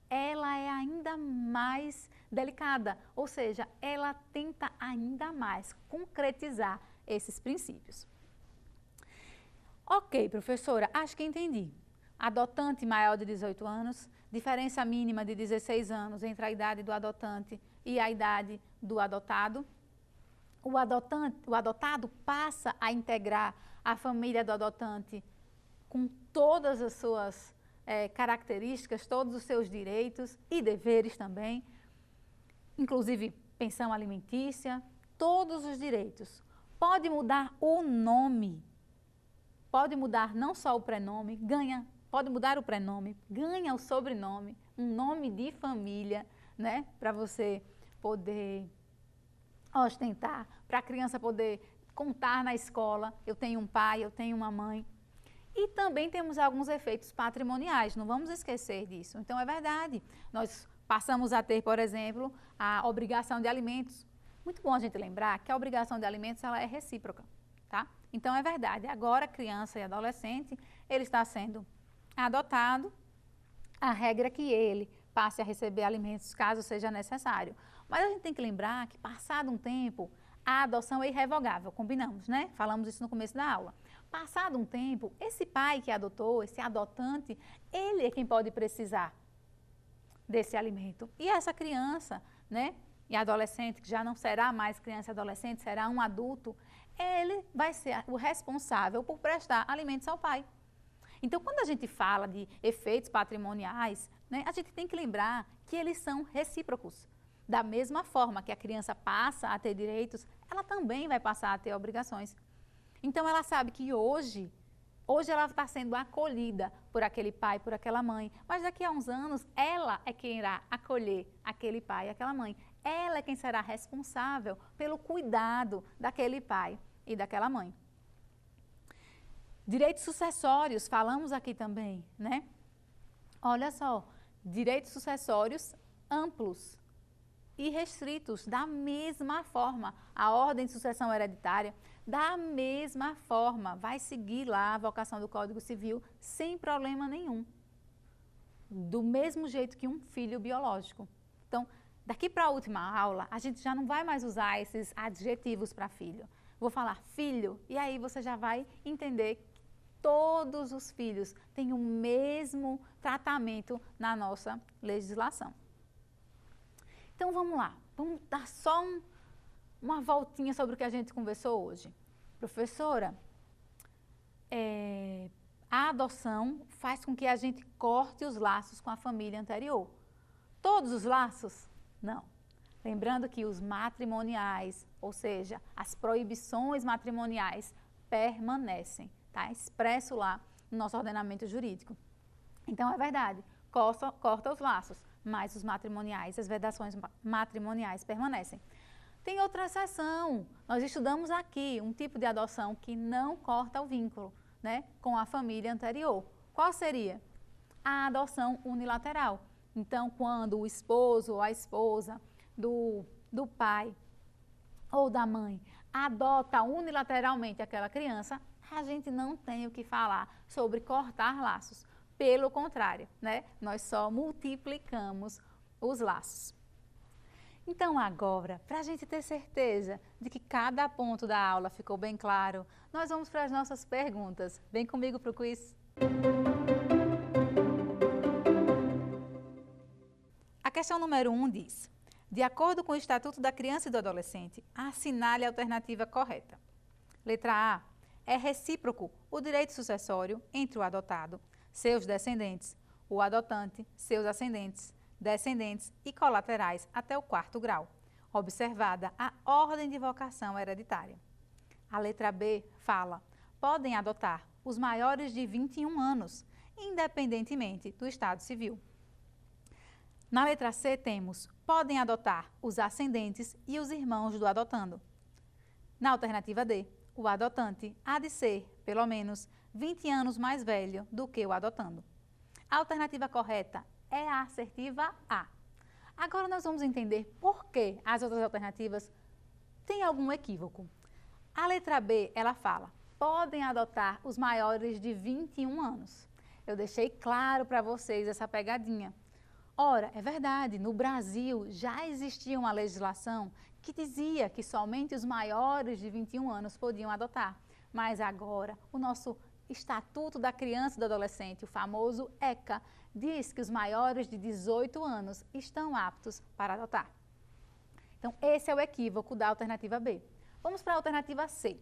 ela é ainda mais delicada, ou seja, ela tenta ainda mais concretizar esses princípios. Ok, professora, acho que entendi. Adotante maior de 18 anos, diferença mínima de 16 anos entre a idade do adotante e a idade do adotado. O adotado passa a integrar a família do adotante com todas as suas características, todos os seus direitos e deveres também, inclusive pensão alimentícia, todos os direitos. Pode mudar o nome, pode mudar não só o prenome, pode mudar o prenome, ganha o sobrenome, um nome de família, né, para você poder ostentar, para a criança poder contar na escola, eu tenho um pai, eu tenho uma mãe. E também temos alguns efeitos patrimoniais, não vamos esquecer disso. Então, é verdade, nós passamos a ter, por exemplo, a obrigação de alimentos. Muito bom a gente lembrar que a obrigação de alimentos ela é recíproca, tá? Então, é verdade, agora criança e adolescente, ele está sendo adotado, a regra é que ele passe a receber alimentos caso seja necessário. Mas a gente tem que lembrar que, passado um tempo, a adoção é irrevogável, combinamos, né? Falamos isso no começo da aula. Passado um tempo, esse pai que adotou, esse adotante, ele é quem pode precisar desse alimento. E essa criança, né, e adolescente, que já não será mais criança e adolescente, será um adulto, ele vai ser o responsável por prestar alimentos ao pai. Então, quando a gente fala de efeitos patrimoniais, né, a gente tem que lembrar que eles são recíprocos. Da mesma forma que a criança passa a ter direitos, ela também vai passar a ter obrigações. Então, ela sabe que hoje ela está sendo acolhida por aquele pai, por aquela mãe, mas daqui a uns anos, ela é quem irá acolher aquele pai e aquela mãe. Ela é quem será responsável pelo cuidado daquele pai e daquela mãe. Direitos sucessórios, falamos aqui também, né? Olha só, direitos sucessórios amplos e restritos, da mesma forma. A ordem de sucessão hereditária, da mesma forma, vai seguir lá a vocação do Código Civil sem problema nenhum. Do mesmo jeito que um filho biológico. Então, daqui para a última aula, a gente já não vai mais usar esses adjetivos para filho. Vou falar filho, e aí você já vai entender todos os filhos têm o mesmo tratamento na nossa legislação. Então vamos lá, vamos dar só uma voltinha sobre o que a gente conversou hoje. Professora, a adoção faz com que a gente corte os laços com a família anterior. Todos os laços? Não. Lembrando que os matrimoniais, ou seja, as proibições matrimoniais permanecem, tá? Expresso lá no nosso ordenamento jurídico. Então, é verdade, corta os laços, mas os matrimoniais, as vedações matrimoniais permanecem. Tem outra exceção, nós estudamos aqui um tipo de adoção que não corta o vínculo, né, com a família anterior. Qual seria? A adoção unilateral. Então, quando o esposo ou a esposa do pai ou da mãe adota unilateralmente aquela criança, a gente não tem o que falar sobre cortar laços. Pelo contrário, né? Nós só multiplicamos os laços. Então agora, para a gente ter certeza de que cada ponto da aula ficou bem claro, nós vamos para as nossas perguntas. Vem comigo para o quiz. A questão número 1 diz: de acordo com o Estatuto da Criança e do Adolescente, assinale a alternativa correta. Letra A. É recíproco o direito sucessório entre o adotado, seus descendentes, o adotante, seus ascendentes, descendentes e colaterais até o 4º grau, observada a ordem de vocação hereditária. A letra B fala: podem adotar os maiores de 21 anos, independentemente do estado civil. Na letra C temos: podem adotar os ascendentes e os irmãos do adotando. Na alternativa D, o adotante há de ser, pelo menos, 20 anos mais velho do que o adotando. A alternativa correta é a assertiva A. Agora nós vamos entender por que as outras alternativas têm algum equívoco. A letra B, ela fala: podem adotar os maiores de 21 anos. Eu deixei claro para vocês essa pegadinha. Ora, é verdade, no Brasil já existia uma legislação que dizia que somente os maiores de 21 anos podiam adotar. Mas agora, o nosso Estatuto da Criança e do Adolescente, o famoso ECA, diz que os maiores de 18 anos estão aptos para adotar. Então, esse é o equívoco da alternativa B. Vamos para a alternativa C.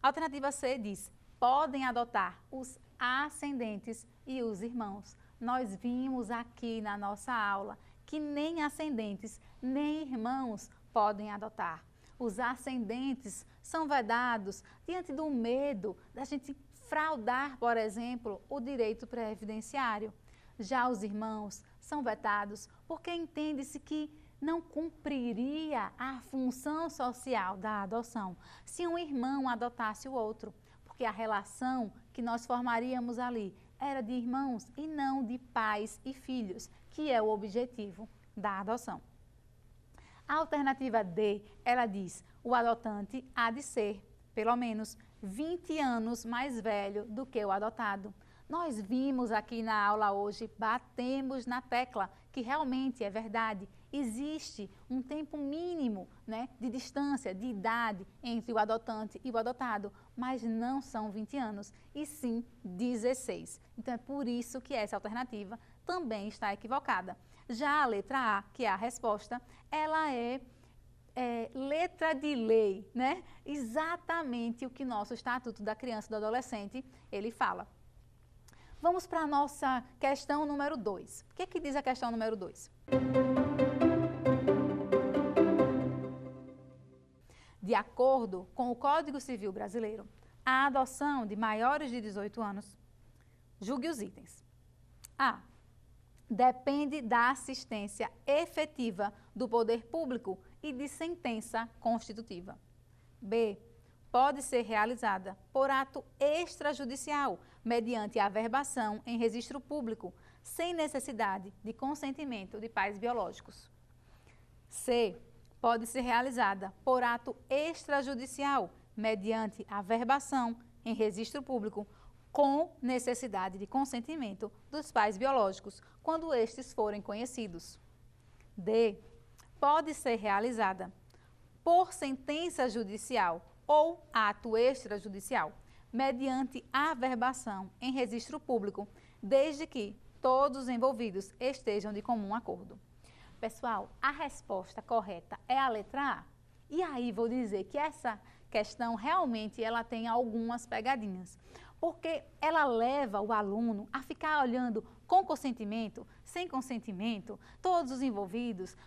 A alternativa C diz: podem adotar os ascendentes e os irmãos. Nós vimos aqui na nossa aula que nem ascendentes nem irmãos podem adotar. Os ascendentes são vedados diante do medo da gente fraudar, por exemplo, o direito previdenciário. Já os irmãos são vetados porque entende-se que não cumpriria a função social da adoção se um irmão adotasse o outro, porque a relação que nós formaríamos ali era de irmãos e não de pais e filhos, que é o objetivo da adoção. A alternativa D, ela diz: o adotante há de ser, pelo menos, 20 anos mais velho do que o adotado. Nós vimos aqui na aula hoje, batemos na tecla que realmente é verdade. Existe um tempo mínimo, né, de distância, de idade entre o adotante e o adotado, mas não são 20 anos, e sim 16. Então é por isso que essa alternativa também está equivocada. Já a letra A, que é a resposta, ela é letra de lei, né? Exatamente o que nosso Estatuto da Criança e do Adolescente, ele fala. Vamos para a nossa questão número 2. O que diz a questão número 2? De acordo com o Código Civil Brasileiro, a adoção de maiores de 18 anos, julgue os itens. A. Depende da assistência efetiva do poder público e de sentença constitutiva. B. Pode ser realizada por ato extrajudicial, mediante averbação em registro público, sem necessidade de consentimento de pais biológicos. C. Pode ser realizada por ato extrajudicial, mediante averbação em registro público, com necessidade de consentimento dos pais biológicos, quando estes forem conhecidos. D. Pode ser realizada por sentença judicial ou ato extrajudicial, mediante averbação em registro público, desde que todos os envolvidos estejam de comum acordo. Pessoal, a resposta correta é a letra A. E aí vou dizer que essa questão realmente ela tem algumas pegadinhas, porque ela leva o aluno a ficar olhando com consentimento, sem consentimento, todos os envolvidos,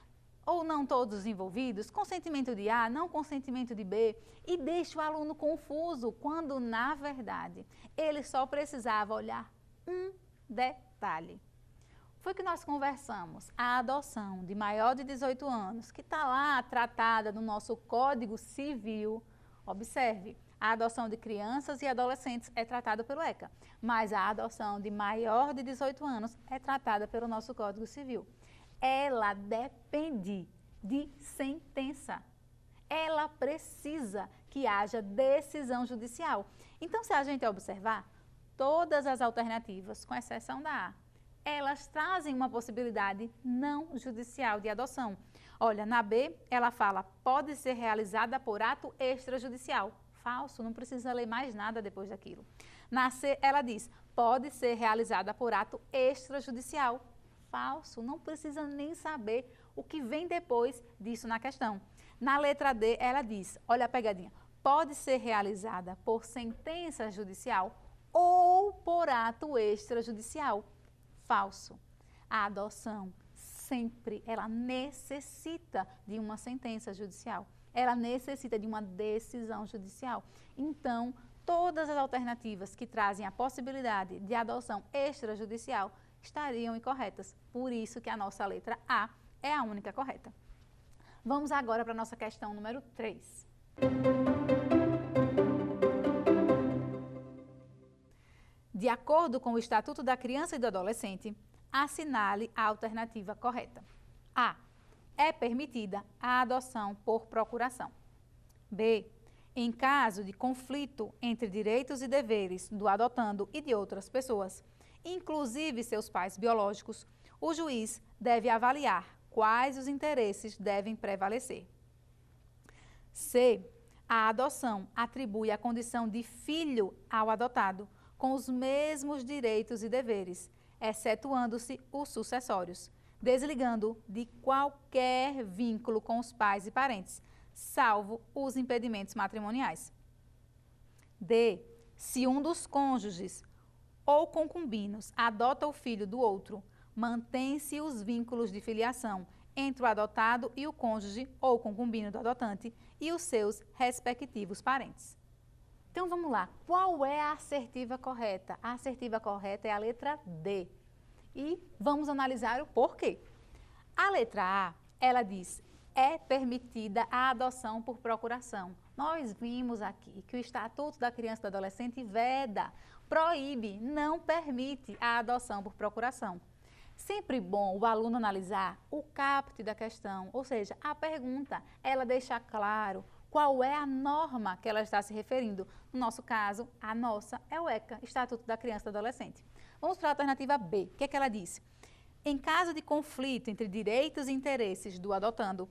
ou não todos os envolvidos, consentimento de A, não consentimento de B, e deixa o aluno confuso, quando, na verdade, ele só precisava olhar um detalhe. Foi que nós conversamos, a adoção de maior de 18 anos, que está lá tratada no nosso Código Civil. Observe, a adoção de crianças e adolescentes é tratada pelo ECA, mas a adoção de maior de 18 anos é tratada pelo nosso Código Civil. Ela depende de sentença. Ela precisa que haja decisão judicial. Então, se a gente observar, todas as alternativas, com exceção da A, elas trazem uma possibilidade não judicial de adoção. Olha, na B, ela fala, pode ser realizada por ato extrajudicial. Falso, não precisa ler mais nada depois daquilo. Na C, ela diz, pode ser realizada por ato extrajudicial. Falso, não precisa nem saber o que vem depois disso na questão. Na letra D, ela diz, olha a pegadinha, pode ser realizada por sentença judicial ou por ato extrajudicial. Falso. A adoção sempre, ela necessita de uma sentença judicial. Ela necessita de uma decisão judicial. Então, todas as alternativas que trazem a possibilidade de adoção extrajudicial estariam incorretas. Por isso que a nossa letra A é a única correta. Vamos agora para a nossa questão número 3. De acordo com o Estatuto da Criança e do Adolescente, assinale a alternativa correta. A. É permitida a adoção por procuração. B. Em caso de conflito entre direitos e deveres do adotando e de outras pessoas, inclusive seus pais biológicos, o juiz deve avaliar quais os interesses devem prevalecer. C. A adoção atribui a condição de filho ao adotado, com os mesmos direitos e deveres, excetuando-se os sucessórios, desligando de qualquer vínculo com os pais e parentes, salvo os impedimentos matrimoniais. D. Se um dos cônjuges ou concubinos adota o filho do outro, mantém-se os vínculos de filiação entre o adotado e o cônjuge ou concubino do adotante e os seus respectivos parentes. Então vamos lá, qual é a assertiva correta? A assertiva correta é a letra D. E vamos analisar o porquê. A letra A, ela diz, é permitida a adoção por procuração. Nós vimos aqui que o Estatuto da Criança e do Adolescente veda, proíbe, não permite a adoção por procuração. Sempre bom o aluno analisar o caput da questão, ou seja, a pergunta, ela deixa claro qual é a norma que ela está se referindo. No nosso caso, a nossa é o ECA, Estatuto da Criança e do Adolescente. Vamos para a alternativa B. O que é que ela disse? Em caso de conflito entre direitos e interesses do adotando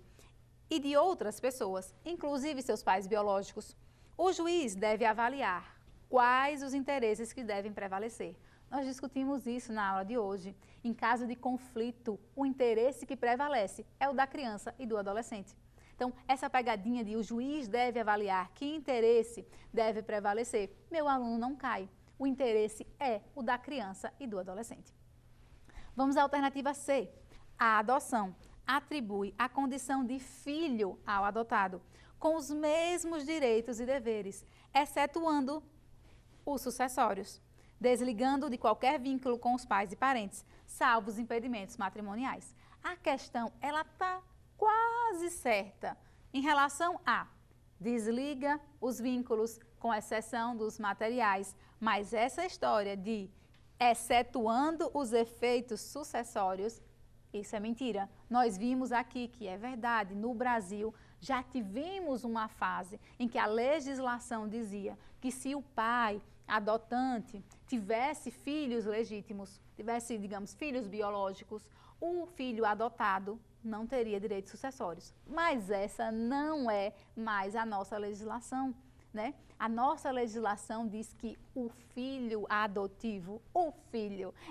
e de outras pessoas, inclusive seus pais biológicos, o juiz deve avaliar quais os interesses que devem prevalecer. Nós discutimos isso na aula de hoje. Em caso de conflito, o interesse que prevalece é o da criança e do adolescente. Então, essa pegadinha de o juiz deve avaliar que interesse deve prevalecer, meu aluno não cai. O interesse é o da criança e do adolescente. Vamos à alternativa C. A adoção atribui a condição de filho ao adotado, com os mesmos direitos e deveres, excetuando os sucessórios, desligando de qualquer vínculo com os pais e parentes, salvo os impedimentos matrimoniais. A questão, ela está quase certa em relação a desliga os vínculos com exceção dos materiais, mas essa história de excetuando os efeitos sucessórios, isso é mentira. Nós vimos aqui que é verdade, no Brasil já tivemos uma fase em que a legislação dizia que se o pai adotante tivesse filhos legítimos, tivesse, digamos, filhos biológicos, o filho adotado não teria direitos sucessórios. Mas essa não é mais a nossa legislação. né? A nossa legislação diz que o filho adotivo,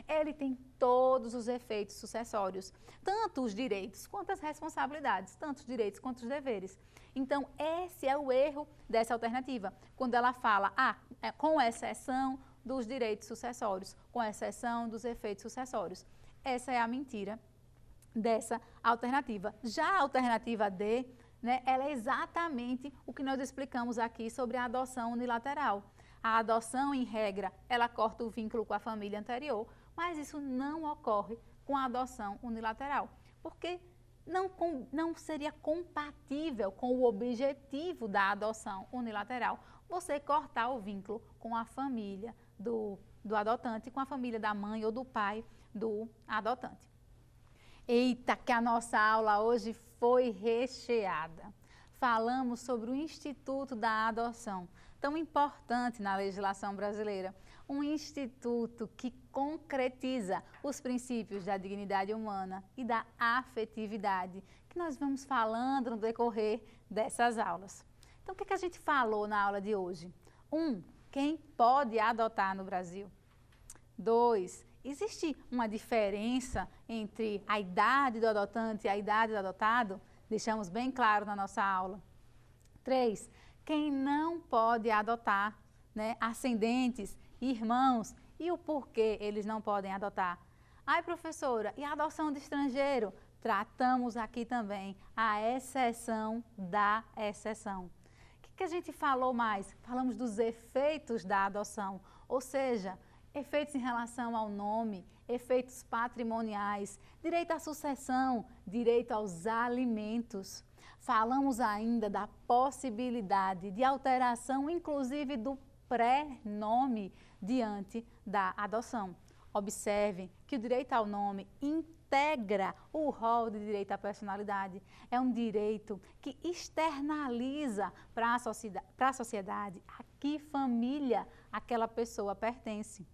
ele tem todos os efeitos sucessórios, tanto os direitos quanto as responsabilidades, tanto os direitos quanto os deveres. Então, esse é o erro dessa alternativa, quando ela fala, com exceção dos direitos sucessórios, com exceção dos efeitos sucessórios. Essa é a mentira dessa alternativa. Já a alternativa D, né, ela é exatamente o que nós explicamos aqui sobre a adoção unilateral. A adoção, em regra, ela corta o vínculo com a família anterior, mas isso não ocorre com a adoção unilateral, porque não seria compatível com o objetivo da adoção unilateral você cortar o vínculo com a família do adotante, com a família da mãe ou do pai do adotante. Eita, que a nossa aula hoje foi recheada. Falamos sobre o Instituto da Adoção, tão importante na legislação brasileira. Um instituto que concretiza os princípios da dignidade humana e da afetividade, que nós vamos falando no decorrer dessas aulas. Então, o que a gente falou na aula de hoje? 1. Quem pode adotar no Brasil? 2. Existe uma diferença entre a idade do adotante e a idade do adotado? Deixamos bem claro na nossa aula. 3. Quem não pode adotar, né? Ascendentes, irmãos, e o porquê eles não podem adotar? Ai, professora, e a adoção de estrangeiro? Tratamos aqui também a exceção da exceção. O que a gente falou mais? Falamos dos efeitos da adoção, ou seja, efeitos em relação ao nome, efeitos patrimoniais, direito à sucessão, direito aos alimentos. Falamos ainda da possibilidade de alteração, inclusive do pré-nome diante da adoção. Observe que o direito ao nome integra o rol de direito à personalidade. É um direito que externaliza para a sociedade a que família aquela pessoa pertence.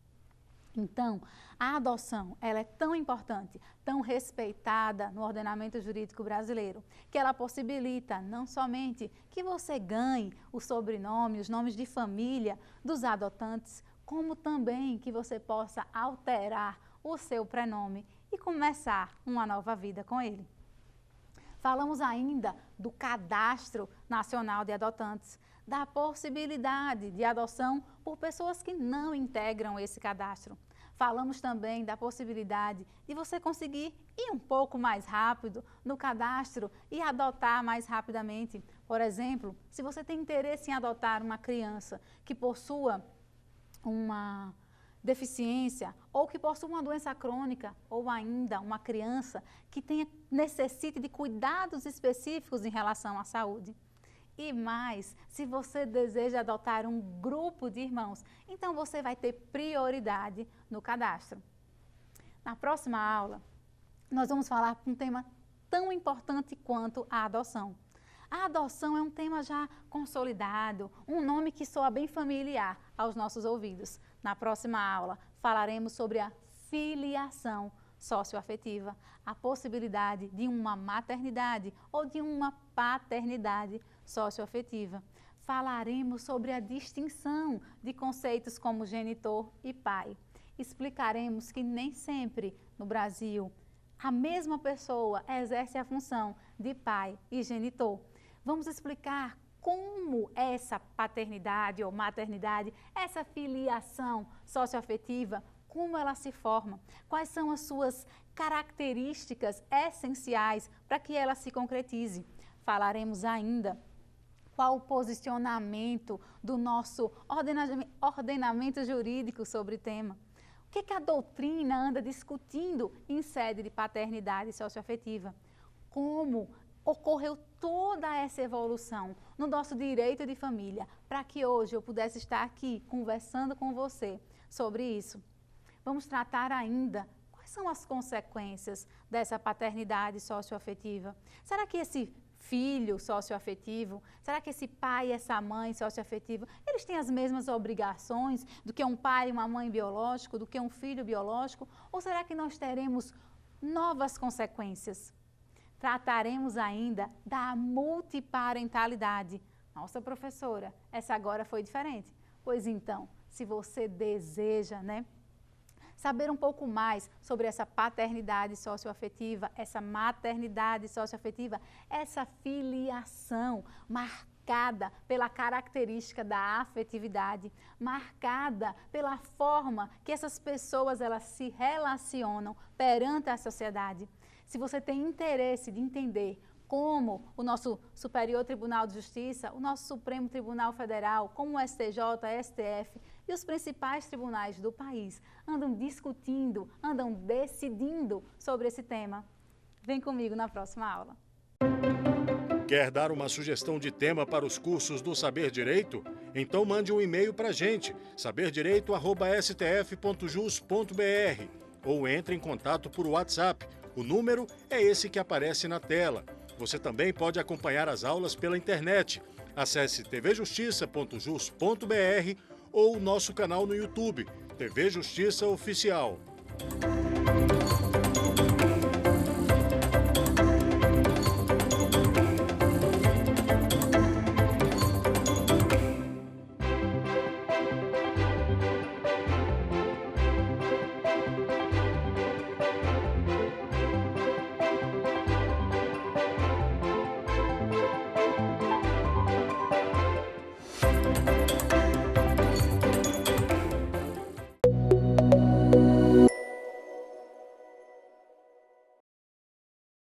Então, a adoção, ela é tão importante, tão respeitada no ordenamento jurídico brasileiro, que ela possibilita não somente que você ganhe o sobrenome, os nomes de família dos adotantes, como também que você possa alterar o seu prenome e começar uma nova vida com ele. Falamos ainda do Cadastro Nacional de Adotantes, da possibilidade de adoção por pessoas que não integram esse cadastro. Falamos também da possibilidade de você conseguir ir um pouco mais rápido no cadastro e adotar mais rapidamente. Por exemplo, se você tem interesse em adotar uma criança que possua uma deficiência ou que possua uma doença crônica ou ainda uma criança que necessite de cuidados específicos em relação à saúde. E mais, se você deseja adotar um grupo de irmãos, então você vai ter prioridade no cadastro. Na próxima aula, nós vamos falar de um tema tão importante quanto a adoção. A adoção é um tema já consolidado, um nome que soa bem familiar aos nossos ouvidos. Na próxima aula, falaremos sobre a filiação socioafetiva, a possibilidade de uma maternidade ou de uma paternidade socioafetiva. Falaremos sobre a distinção de conceitos como genitor e pai. Explicaremos que nem sempre no Brasil a mesma pessoa exerce a função de pai e genitor. Vamos explicar como essa paternidade ou maternidade, essa filiação socioafetiva, como ela se forma, quais são as suas características essenciais para que ela se concretize. Falaremos ainda qual o posicionamento do nosso ordenamento jurídico sobre o tema. O que a doutrina anda discutindo em sede de paternidade socioafetiva? Como ocorreu toda essa evolução no nosso direito de família para que hoje eu pudesse estar aqui conversando com você sobre isso. Vamos tratar ainda quais são as consequências dessa paternidade socioafetiva. Será que esse filho socioafetivo, será que esse pai e essa mãe socioafetiva, eles têm as mesmas obrigações do que um pai e uma mãe biológico, do que um filho biológico? Ou será que nós teremos novas consequências? Trataremos ainda da multiparentalidade. Nossa, professora, essa agora foi diferente. Pois então, se você deseja, saber um pouco mais sobre essa paternidade socioafetiva, essa maternidade socioafetiva, essa filiação marcada pela característica da afetividade, marcada pela forma que essas pessoas elas se relacionam perante a sociedade. Se você tem interesse de entender como o nosso Superior Tribunal de Justiça, o nosso Supremo Tribunal Federal, como o STJ, STF e os principais tribunais do país andam discutindo, andam decidindo sobre esse tema, vem comigo na próxima aula. Quer dar uma sugestão de tema para os cursos do Saber Direito? Então mande um e-mail para a gente, saberdireito@stf.jus.br, ou entre em contato por WhatsApp. O número é esse que aparece na tela. Você também pode acompanhar as aulas pela internet. Acesse tvjustiça.jus.br ou o nosso canal no YouTube, TV Justiça Oficial.